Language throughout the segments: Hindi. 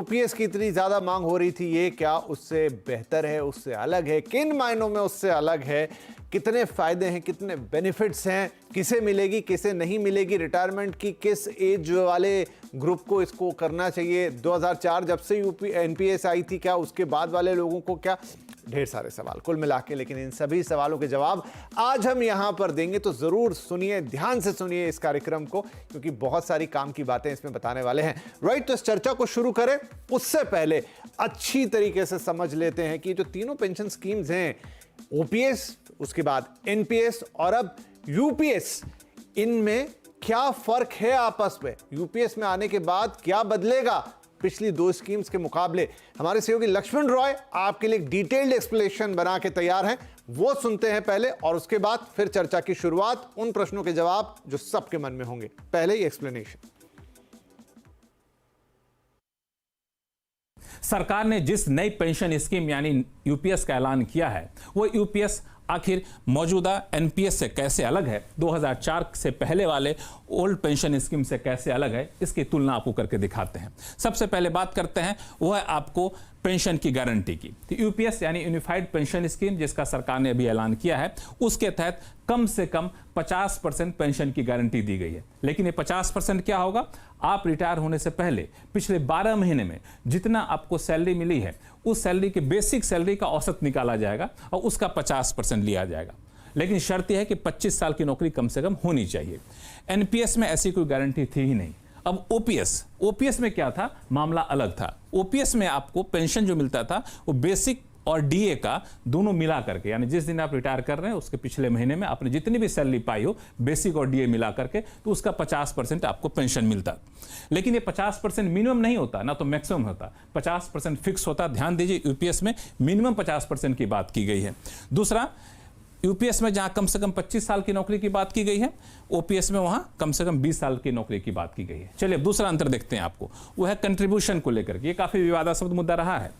यूपीएस की इतनी ज्यादा मांग हो रही थी, ये क्या उससे बेहतर है, उससे अलग है? किन मायनों में उससे अलग है? कितने फायदे हैं, कितने बेनिफिट्स हैं, किसे मिलेगी, किसे नहीं मिलेगी? रिटायरमेंट की किस एज वाले ग्रुप को इसको करना चाहिए? 2004 जब से एनपीएस आई थी, क्या उसके बाद वाले लोगों को? क्या ढेर सारे सवाल कुल मिला के, लेकिन इन सभी सवालों के जवाब आज हम यहां पर देंगे। तो जरूर सुनिए, ध्यान से सुनिए इस कार्यक्रम को, क्योंकि बहुत सारी काम की बातें इसमें बताने वाले हैं। राइट, तो इस चर्चा को शुरू करें उससे पहले अच्छी तरीके से समझ लेते हैं कि जो तीनों पेंशन स्कीम्स हैं, ओपीएस, उसके बाद एनपीएस और अब यूपीएस, इनमें क्या फर्क है आपस में? यूपीएस में आने के बाद क्या बदलेगा पिछली दो स्कीम्स के मुकाबले? हमारे सहयोगी लक्ष्मण रॉय आपके लिए डिटेल्ड एक्सप्लेनेशन बना के तैयार हैं, वो सुनते हैं पहले, और उसके बाद फिर चर्चा की शुरुआत, उन प्रश्नों के जवाब जो सबके मन में होंगे। पहले ही एक्सप्लेनेशन। सरकार ने जिस नई पेंशन स्कीम यानी यूपीएस का ऐलान किया है, वो यूपीएस आखिर मौजूदा एनपीएस से कैसे अलग है, 2004 से पहले वाले ओल्ड पेंशन स्कीम से कैसे अलग है, इसकी तुलना आपको करके दिखाते हैं। सबसे पहले बात करते हैं वो है आपको पेंशन की गारंटी की। तो यूपीएस यानी यूनिफाइड पेंशन स्कीम, जिसका सरकार ने अभी ऐलान किया है, उसके तहत कम से कम 50% पेंशन की गारंटी दी गई है। लेकिन ये 50% क्या होगा? आप रिटायर होने से पहले पिछले 12 महीने में जितना आपको सैलरी मिली है, उस सैलरी की बेसिक सैलरी का औसत निकाला जाएगा और उसका 50% लिया जाएगा। लेकिन शर्त यह है कि 25 साल की नौकरी कम से कम होनी चाहिए। एनपीएस में ऐसी कोई गारंटी थी ही नहीं। अब ओपीएस में क्या था? मामला अलग था। ओपीएस में आपको पेंशन जो मिलता था वो बेसिक और डीए का दोनों मिला करके, यानी जिस दिन आप रिटायर कर रहे हैं उसके पिछले महीने में आपने जितनी भी सैलरी पाई हो, बेसिक और डीए मिला करके, तो उसका 50% आपको पेंशन मिलता। लेकिन ये 50% मिनिमम नहीं होता, ना तो मैक्सिमम होता, 50% फिक्स होता। ध्यान दीजिए, यूपीएस में मिनिमम 50% की बात की गई है। दूसरा, यूपीएस में जहां कम से कम 25 साल की नौकरी की बात की गई है, ओपीएस में वहां कम से कम 20 साल की नौकरी की बात की गई है। चलिए अब दूसरा अंतर देखते हैं आपको, वो है कंट्रीब्यूशन को लेकर के। ये काफी विवादास्पद मुद्दा रहा है।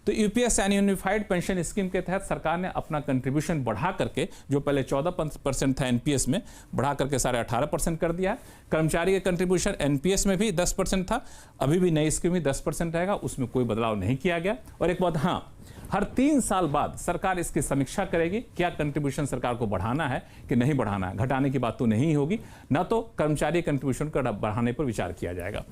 तो यूपीएस यानी यूनिफाइड पेंशन स्कीम के तहत सरकार ने अपना कंट्रीब्यूशन बढ़ा करके, जो पहले 14% था एनपीएस में, बढ़ा करके 18.5% कर दिया है। कर्मचारी का कंट्रीब्यूशन एनपीएस में भी 10% था, अभी भी नई स्कीम में 10% रहेगा, उसमें कोई बदलाव नहीं किया गया। और एक बात, हाँ, हर 3 साल बाद सरकार इसकी समीक्षा करेगी, क्या कंट्रीब्यूशन सरकार को बढ़ाना है कि नहीं बढ़ाना है। घटाने की बात तो नहीं होगी, ना तो कर्मचारी कंट्रीब्यूशन का बढ़ाने पर विचार किया जाएगा।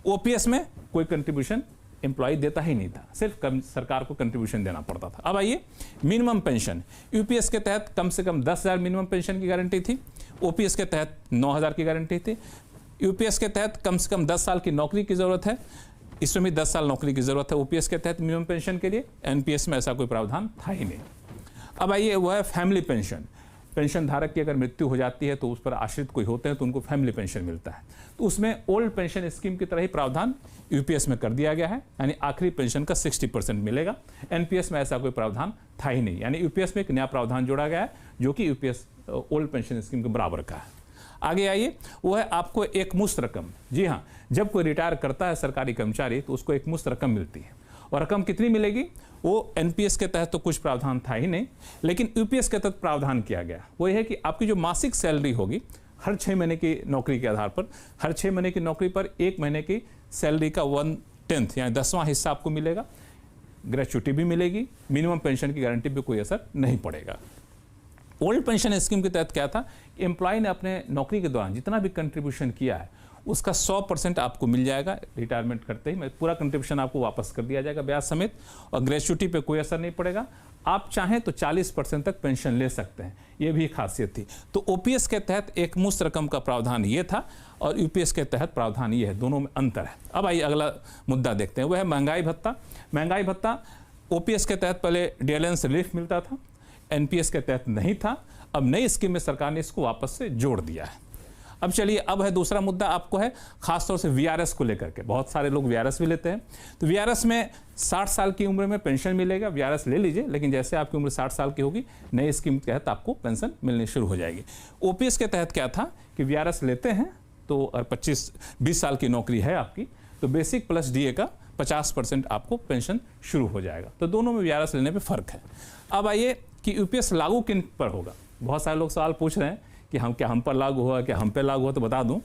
ओपीएस में कोई कंट्रीब्यूशन एम्प्लॉय देता ही नहीं था, सिर्फ सरकार को कंट्रीब्यूशन देना पड़ता था। अब आइए मिनिमम पेंशन। यूपीएस के तहत कम से कम 10,000 मिनिमम पेंशन की गारंटी थी, ओपीएस के तहत 9,000 की गारंटी थी। यूपीएस के तहत कम से कम 10 साल की नौकरी की जरूरत है, इसमें भी 10 साल नौकरी की जरूरत है ओपीएस के तहत मिनिमम पेंशन के लिए। एनपीएस में ऐसा कोई प्रावधान था ही नहीं। अब आइए, वह है फैमिली पेंशन। पेंशन धारक की अगर मृत्यु हो जाती है तो उस पर आश्रित कोई होते हैं तो उनको फैमिली पेंशन मिलता है। तो उसमें ओल्ड पेंशन स्कीम की तरह ही प्रावधान यूपीएस में कर दिया गया है, यानी आखिरी पेंशन का 60% मिलेगा। एनपीएस में ऐसा कोई प्रावधान था ही नहीं, यानी यूपीएस में एक नया प्रावधान जोड़ा गया है जो कि यूपीएस ओल्ड पेंशन स्कीम के बराबर का है। आगे आइए, वो है आपको एक मुश्त रकम। जी हाँ, जब कोई रिटायर करता है सरकारी कर्मचारी तो उसको एक मुश्त रकम मिलती है। और रकम कितनी मिलेगी? वो एनपीएस के तहत तो कुछ प्रावधान था ही नहीं, लेकिन यूपीएस के तहत प्रावधान किया गया। वो ये है कि आपकी जो मासिक सैलरी होगी, हर 6 महीने की नौकरी के आधार पर, हर 6 महीने की नौकरी पर 1 महीने की सैलरी का 1/10 यानी 10वां हिस्सा आपको मिलेगा। ग्रेच्युटी भी मिलेगी, मिनिमम पेंशन की गारंटी पे कोई असर नहीं पड़ेगा। ओल्ड पेंशन स्कीम के तहत क्या था? एम्प्लॉय ने अपने नौकरी के दौरान जितना भी कंट्रीब्यूशन किया है उसका 100% आपको मिल जाएगा। रिटायरमेंट करते ही पूरा कंट्रीब्यूशन आपको वापस कर दिया जाएगा ब्याज समेत, और ग्रेच्युटी पे कोई असर नहीं पड़ेगा। आप चाहें तो 40% तक पेंशन ले सकते हैं, ये भी खासियत थी। तो ओपीएस के तहत एक मुश्त रकम का प्रावधान ये था और यूपीएस के तहत प्रावधान ये है, दोनों में अंतर है। अब आइए अगला मुद्दा देखते हैं, वह है महंगाई भत्ता। महंगाई भत्ता ओपीएस के तहत पहले डियरेंस रिलीफ मिलता था, एनपीएस के तहत नहीं था। अब नई स्कीम में सरकार ने इसको वापस से जोड़ दिया है। अब चलिए, अब है दूसरा मुद्दा, आपको है खासतौर से वीआरएस को लेकर के। बहुत सारे लोग वीआरएस भी लेते हैं। तो वीआरएस में 60 साल की उम्र में पेंशन मिलेगा। वीआरएस ले लीजिए, लेकिन जैसे आपकी उम्र 60 साल की होगी, नई स्कीम के तहत आपको पेंशन मिलनी शुरू हो जाएगी। ओपीएस के तहत क्या था कि वीआरएस लेते हैं तो 20 साल की नौकरी है आपकी, तो बेसिक प्लस डीए का 50% आपको पेंशन शुरू हो जाएगा। तो दोनों में वीआरएस लेने पे फर्क है। अब आइए कि यूपीएस लागू किन पर होगा। बहुत सारे लोग सवाल पूछ रहे हैं कि हम पर लागू हुआ, क्या हम पे लागू हुआ, तो बता दूं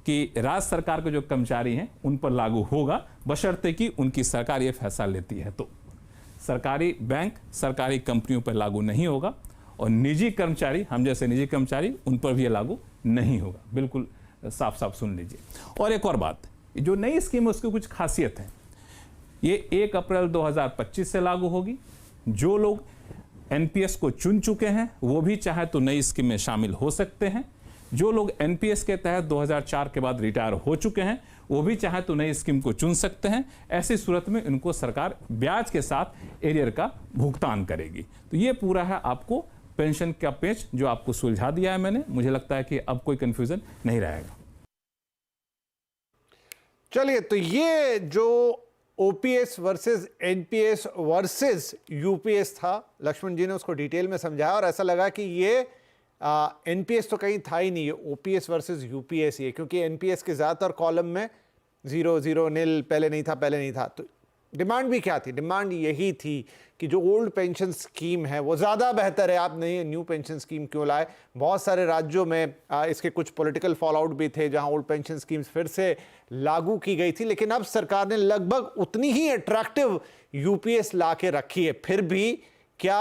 कि राज्य सरकार के जो कर्मचारी हैं उन पर लागू होगा, बशर्ते कि उनकी सरकार ये फैसला लेती है। तो सरकारी बैंक, सरकारी कंपनियों पर लागू नहीं होगा, और निजी कर्मचारी, हम जैसे निजी कर्मचारी, उन पर भी ये लागू नहीं होगा। बिल्कुल साफ साफ सुन लीजिए। और एक और बात, जो नई स्कीम है उसकी कुछ खासियत है। ये 1 अप्रैल 2025 से लागू होगी। जो लोग एनपीएस को चुन चुके हैं वो भी चाहे तो नई स्कीम में शामिल हो सकते हैं। जो लोग एनपीएस के तहत 2004 के बाद रिटायर हो चुके हैं वो भी चाहे तो नई स्कीम को चुन सकते हैं। ऐसी सूरत में इनको सरकार ब्याज के साथ एरियर का भुगतान करेगी। तो ये पूरा है आपको पेंशन का पेच जो आपको सुलझा दिया है मैंने। मुझे लगता है कि अब कोई कंफ्यूजन नहीं रहेगा। चलिए, तो ये जो OPS versus NPS versus UPS था, लक्ष्मण जी ने उसको डिटेल में समझाया और ऐसा लगा कि ये एनपीएस तो कहीं था ही नहीं, ये ओपीएस वर्सेस यूपीएस ही है, क्योंकि एनपीएस के ज़्यादातर कॉलम में 0 0 निल पहले नहीं था। तो डिमांड भी क्या थी? डिमांड यही थी कि जो ओल्ड पेंशन स्कीम है वो ज़्यादा बेहतर है, आप नई न्यू पेंशन स्कीम क्यों लाए। बहुत सारे राज्यों में इसके कुछ पॉलिटिकल फॉलआउट भी थे जहां ओल्ड पेंशन स्कीम्स फिर से लागू की गई थी, लेकिन अब सरकार ने लगभग उतनी ही अट्रैक्टिव यूपीएस ला के रखी है। फिर भी क्या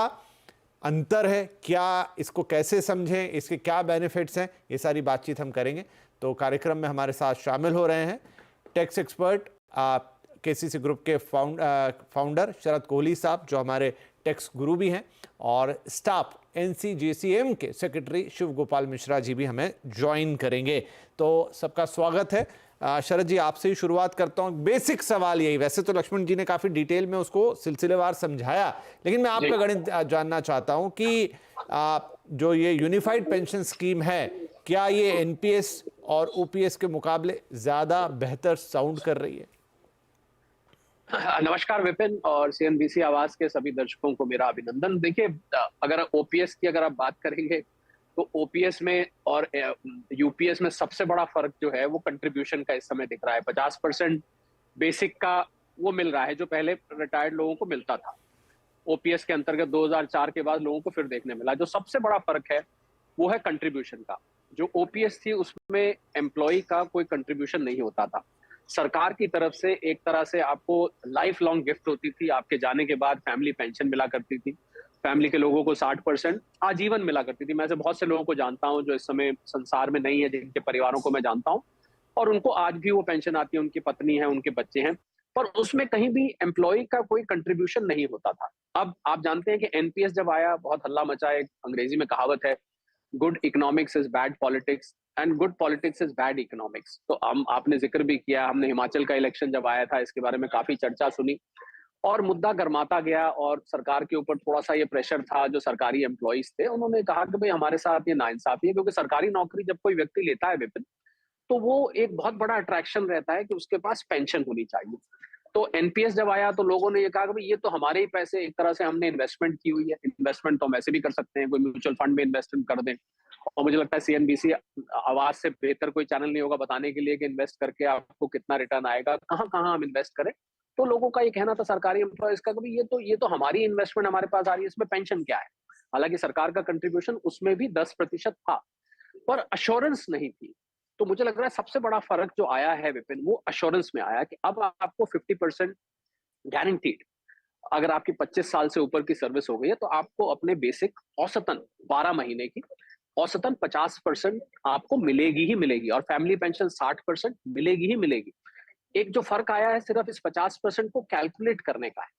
अंतर है, क्या इसको कैसे समझें, इसके क्या बेनिफिट्स हैं, ये सारी बातचीत हम करेंगे। तो कार्यक्रम में हमारे साथ शामिल हो रहे हैं टैक्स एक्सपर्ट केसीसी ग्रुप के फाउंडर शरद कोहली साहब, जो हमारे टैक्स गुरु भी हैं, और स्टाफ एनसीजीसीएम के सेक्रेटरी शिव गोपाल मिश्रा जी भी हमें ज्वाइन करेंगे। तो सबका स्वागत है। शरद जी, आपसे ही शुरुआत करता हूं। बेसिक सवाल यही, वैसे तो लक्ष्मण जी ने काफी डिटेल में उसको सिलसिलेवार समझाया, लेकिन मैं आपका गणित जानना चाहता हूं कि जो ये यूनिफाइड पेंशन स्कीम है, क्या ये एनपीएस और ओपीएस के मुकाबले ज्यादा बेहतर साउंड कर रही है? नमस्कार विपिन और सीएनबीसी आवाज के सभी दर्शकों को मेरा अभिनंदन। देखिए, अगर ओपीएस की अगर आप बात करेंगे तो ओपीएस में और यूपीएस में सबसे बड़ा फर्क जो है वो कंट्रीब्यूशन का इस समय दिख रहा है। 50% बेसिक का वो मिल रहा है जो पहले रिटायर्ड लोगों को मिलता था। ओपीएस के अंतर्गत 2004 के बाद लोगों को फिर देखने मिला। जो सबसे बड़ा फर्क है वो है कंट्रीब्यूशन का। जो ओपीएस थी उसमें एम्प्लॉय का कोई कंट्रीब्यूशन नहीं होता था। सरकार की तरफ से एक तरह से आपको लाइफ लॉन्ग गिफ्ट होती थी। आपके जाने के बाद फैमिली पेंशन मिला करती थी। फैमिली के लोगों को 60% आजीवन मिला करती थी। मैं ऐसे बहुत से लोगों को जानता हूं जो इस समय संसार में नहीं है, जिनके परिवारों को मैं जानता हूं, और उनको आज भी वो पेंशन आती है। उनकी पत्नी है, उनके बच्चे हैं, पर उसमें कहीं भी एम्प्लॉय का कोई कंट्रीब्यूशन नहीं होता था। अब आप जानते हैं कि एनपीएस जब आया, बहुत हल्ला मचा। एक अंग्रेजी में कहावत है, good economics is bad politics and good politics is bad economics. तो आपने जिक्र भी किया, हमने हिमाचल का इलेक्शन जब आया था इसके बारे में काफी चर्चा सुनी और मुद्दा गर्माता गया, और सरकार के ऊपर थोड़ा सा ये प्रेशर था। जो सरकारी एम्प्लॉइज थे उन्होंने कहा कि भाई हमारे साथ ये नाइंसाफी है, क्योंकि सरकारी नौकरी जब कोई व्यक्ति लेता है विपिन, तो वो एक बहुत बड़ा अट्रैक्शन रहता है कि उसके पास पेंशन होनी चाहिए। तो एनपीएस जब आया तो लोगों ने ये कहा कि भाई ये तो हमारे ही पैसे, एक तरह से हमने इन्वेस्टमेंट की हुई है। इन्वेस्टमेंट तो हम वैसे भी कर सकते हैं, कोई म्यूचुअल फंड में इन्वेस्टमेंट कर दें। और मुझे लगता है सीएनबीसी आवाज से बेहतर कोई चैनल नहीं होगा बताने के लिए कि इन्वेस्ट करके आपको कितना रिटर्न आएगा, कहाँ कहाँ हम इन्वेस्ट करें। तो लोगों का ये कहना था सरकारी एम्प्लॉयज का कि ये तो हमारी इन्वेस्टमेंट हमारे पास आ रही है, इसमें पेंशन क्या है। हालांकि सरकार का कंट्रीब्यूशन उसमें भी 10% था, पर अश्योरेंस नहीं थी। तो मुझे लग रहा है सबसे बड़ा फर्क जो आया है विपिन, वो अश्योरेंस में आया कि अब आपको 50% गारंटीड, अगर आपकी 25 साल से ऊपर की सर्विस हो गई है तो आपको अपने बेसिक औसतन 12 महीने की औसतन 50% आपको मिलेगी ही मिलेगी, और फैमिली पेंशन 60% मिलेगी ही मिलेगी। एक जो फर्क आया है सिर्फ इस 50% को कैलकुलेट करने का है,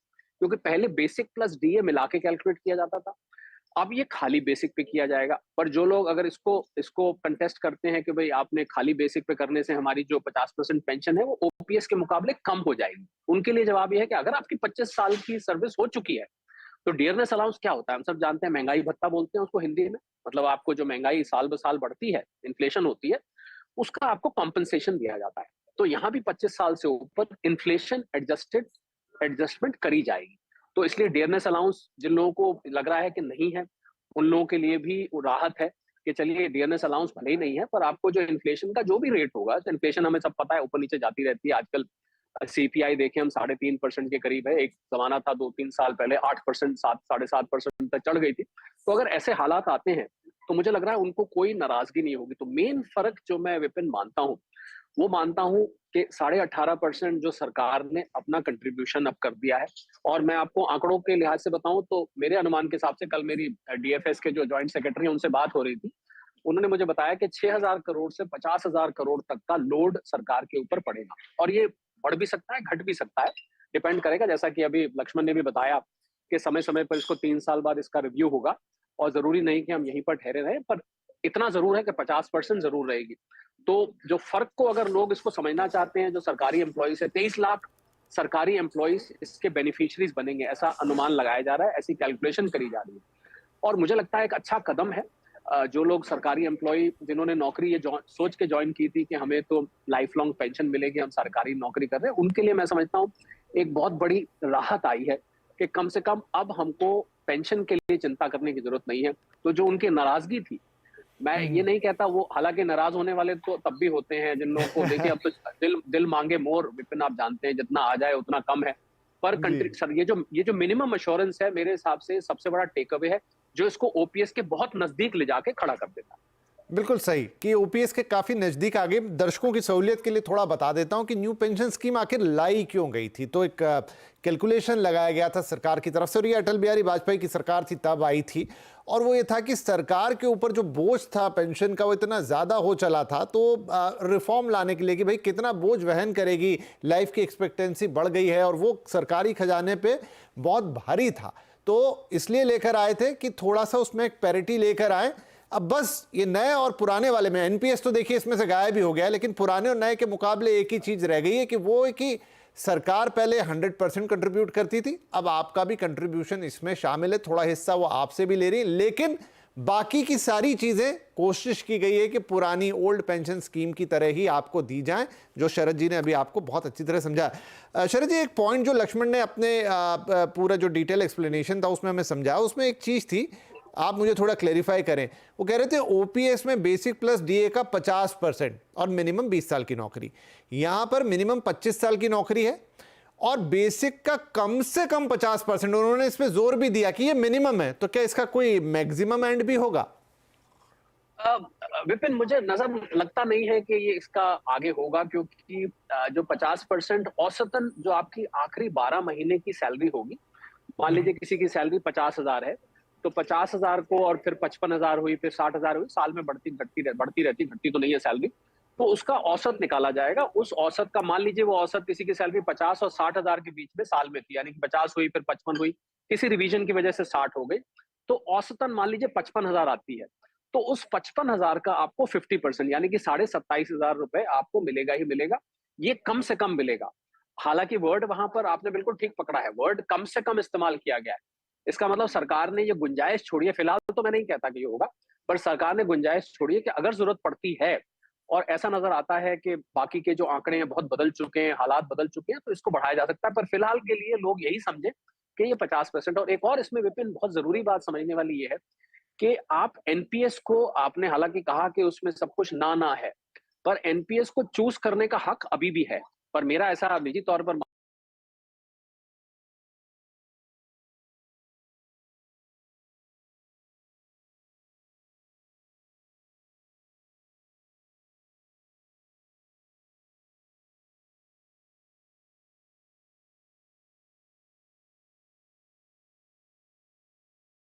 क्योंकि पहले बेसिक प्लस डीए मिला के कैलकुलेट किया जाता था, अब ये खाली बेसिक पे किया जाएगा। पर जो लोग अगर इसको कंटेस्ट करते हैं कि भाई आपने खाली बेसिक पे करने से हमारी जो 50% पेंशन है वो ओपीएस के मुकाबले कम हो जाएगी, उनके लिए जवाब ये है कि अगर आपकी 25 साल की सर्विस हो चुकी है तो डियरनेस अलाउंस क्या होता है, हम सब जानते हैं, महंगाई भत्ता बोलते हैं उसको हिंदी में। मतलब आपको जो महंगाई साल ब साल बढ़ती है, इन्फ्लेशन होती है, उसका आपको कॉम्पनसेशन दिया जाता है। तो यहाँ भी 25 साल से ऊपर इन्फ्लेशन एडजस्टमेंट करी जाएगी। तो इसलिए डियरनेस अलाउंस जिन लोगों को लग रहा है कि नहीं है, उन लोगों के लिए भी राहत है कि चलिए डियरनेस अलाउंस भले ही नहीं है, पर आपको जो इन्फ्लेशन का जो भी रेट होगा, तो इन्फ्लेशन हमें सब पता है ऊपर नीचे जाती रहती है। आजकल सीपीआई देखें हम 3.5% के करीब है। एक जमाना था 2-3 साल पहले 8%, 7-7.5% तक चढ़ गई थी। तो अगर ऐसे हालात आते हैं तो मुझे लग रहा है उनको कोई नाराजगी नहीं होगी। तो मेन फर्क जो मैं विपिन मानता हूँ, वो मानता हूँ कि 18.5% जो सरकार ने अपना कंट्रीब्यूशन अब कर दिया है। और मैं आपको आंकड़ों के लिहाज से बताऊं तो मेरे अनुमान के हिसाब से कल मेरी डीएफएस के जो जॉइंट सेक्रेटरी हैं उनसे बात हो रही थी। उन्होंने मुझे बताया कि 6,000 करोड़ से 50,000 करोड़ तक का लोड सरकार के ऊपर पड़ेगा, और ये बढ़ भी सकता है, घट भी सकता है, डिपेंड करेगा। जैसा कि अभी लक्ष्मण ने भी बताया कि समय समय पर इसको 3 साल बाद इसका रिव्यू होगा, और जरूरी नहीं कि हम यहीं पर ठहरे रहें, पर इतना जरूर है कि 50% जरूर रहेगी। तो जो फर्क को अगर लोग इसको समझना चाहते हैं, जो सरकारी एम्प्लॉइज है, 23 लाख सरकारी एम्प्लॉइज इसके बेनिफिशियरीज बनेंगे, ऐसा अनुमान लगाया जा रहा है, ऐसी कैलकुलेशन करी जा रही है। और मुझे लगता है एक अच्छा कदम है। जो लोग सरकारी एम्प्लॉय जिन्होंने नौकरी ये सोच के ज्वाइन की थी कि हमें तो लाइफ लॉन्ग पेंशन मिलेगी, हम सरकारी नौकरी कर रहे हैं, उनके लिए मैं समझता हूँ एक बहुत बड़ी राहत आई है कि कम से कम अब हमको पेंशन के लिए चिंता करने की जरूरत नहीं है। तो जो उनकी नाराजगी थी, मैं ये नहीं कहता, वो हालांकि नाराज होने वाले तो तब भी होते हैं जिन लोगों को देखिए अब तो दिल मांगे मोर, विपिन आप जानते हैं जितना आ जाए उतना कम है। पर कंट्री सर, ये जो मिनिमम एश्योरेंस है, मेरे हिसाब से सबसे बड़ा टेक अवे है, जो इसको ओपीएस के बहुत नजदीक ले जाके खड़ा कर देता है। बिल्कुल सही कि ओपीएस के काफी नजदीक आगे। दर्शकों की सहूलियत के लिए थोड़ा बता देता हूं कि न्यू पेंशन स्कीम आखिर लाई क्यों गई थी। तो एक कैलकुलेशन लगाया गया था सरकार की तरफ से, और ये अटल बिहारी वाजपेयी की सरकार थी तब आई थी, और वो ये था कि सरकार के ऊपर जो बोझ था पेंशन का वो इतना ज़्यादा हो चला था, तो रिफॉर्म लाने के लिए कि भाई कितना बोझ वहन करेगी, लाइफ की एक्सपेक्टेंसी बढ़ गई है और वो सरकारी खजाने पे बहुत भारी था। तो इसलिए लेकर आए थे कि थोड़ा सा उसमें एक पैरिटी लेकर आए। अब बस ये नए और पुराने वाले में एनपीएस तो देखिए इसमें से गायब ही हो गया है, लेकिन पुराने और नए के मुकाबले एक ही चीज़ रह गई है कि वो है कि सरकार पहले 100% कंट्रीब्यूट करती थी, अब आपका भी कंट्रीब्यूशन इसमें शामिल है, थोड़ा हिस्सा वो आपसे भी ले रही है, लेकिन बाकी की सारी चीज़ें कोशिश की गई है कि पुरानी ओल्ड पेंशन स्कीम की तरह ही आपको दी जाएं, जो शरद जी ने अभी आपको बहुत अच्छी तरह समझाया। शरद जी, एक पॉइंट जो लक्ष्मण ने अपने पूरा जो डिटेल एक्सप्लेनेशन था उसमें हमें समझाया, उसमें एक चीज़ थी, आप मुझे थोड़ा क्लेरिफाई करें। वो कह रहे थे ओपीएस में बेसिक प्लस डीए का 50% और मिनिमम 20 साल की नौकरी, यहां पर मिनिमम 25 साल की नौकरी है और बेसिक का कम से कम 50%। उन्होंने इस पे जोर भी दिया कि ये मिनिमम है, तो क्या इसका कोई मैक्सिमम एंड भी होगा? विपिन, मुझे नजर लगता नहीं है कि ये इसका आगे होगा, क्योंकि जो 50% औसतन जो आपकी आखिरी 12 महीने की सैलरी होगी, मान लीजिए किसी की सैलरी 50,000 है, तो 50,000 को और फिर 55,000 हुई, फिर 60,000 हुई, साल में बढ़ती रहती, घटती तो नहीं है सैलरी, तो उसका औसत निकाला जाएगा। उस औसत का मान लीजिए वो औसत किसी की सैलरी 50 और 60,000 के बीच में साल में थी, यानी कि 50 हुई फिर 55 हुई, किसी रिवीजन की वजह से 60 हो गई, तो औसतन मान लीजिए 55,000 आती है। तो उस 55,000 का आपको 50% यानी कि 27,500 रुपए आपको मिलेगा ही मिलेगा। ये कम से कम मिलेगा। हालांकि वर्ड वहां पर आपने बिल्कुल ठीक पकड़ा है, वर्ड कम से कम इस्तेमाल किया गया है। इसका मतलब सरकार ने ये गुंजाइश छोड़ी है, फिलहाल तो मैं नहीं कहता कि ये होगा, पर सरकार ने गुंजाइश छोड़ी है कि अगर जरूरत पड़ती है और ऐसा नजर आता है कि बाकी के जो आंकड़े हैं बहुत बदल चुके हैं, हालात बदल चुके हैं, तो इसको बढ़ाया जा सकता है। पर फिलहाल के लिए लोग यही समझे कि ये 50%। और एक और इसमें विपिन बहुत जरूरी बात समझने वाली ये है कि आप एनपीएस को, आपने हालांकि कहा कि उसमें सब कुछ ना है, पर एनपीएस को चूज करने का हक अभी भी है। पर मेरा ऐसा निजी तौर पर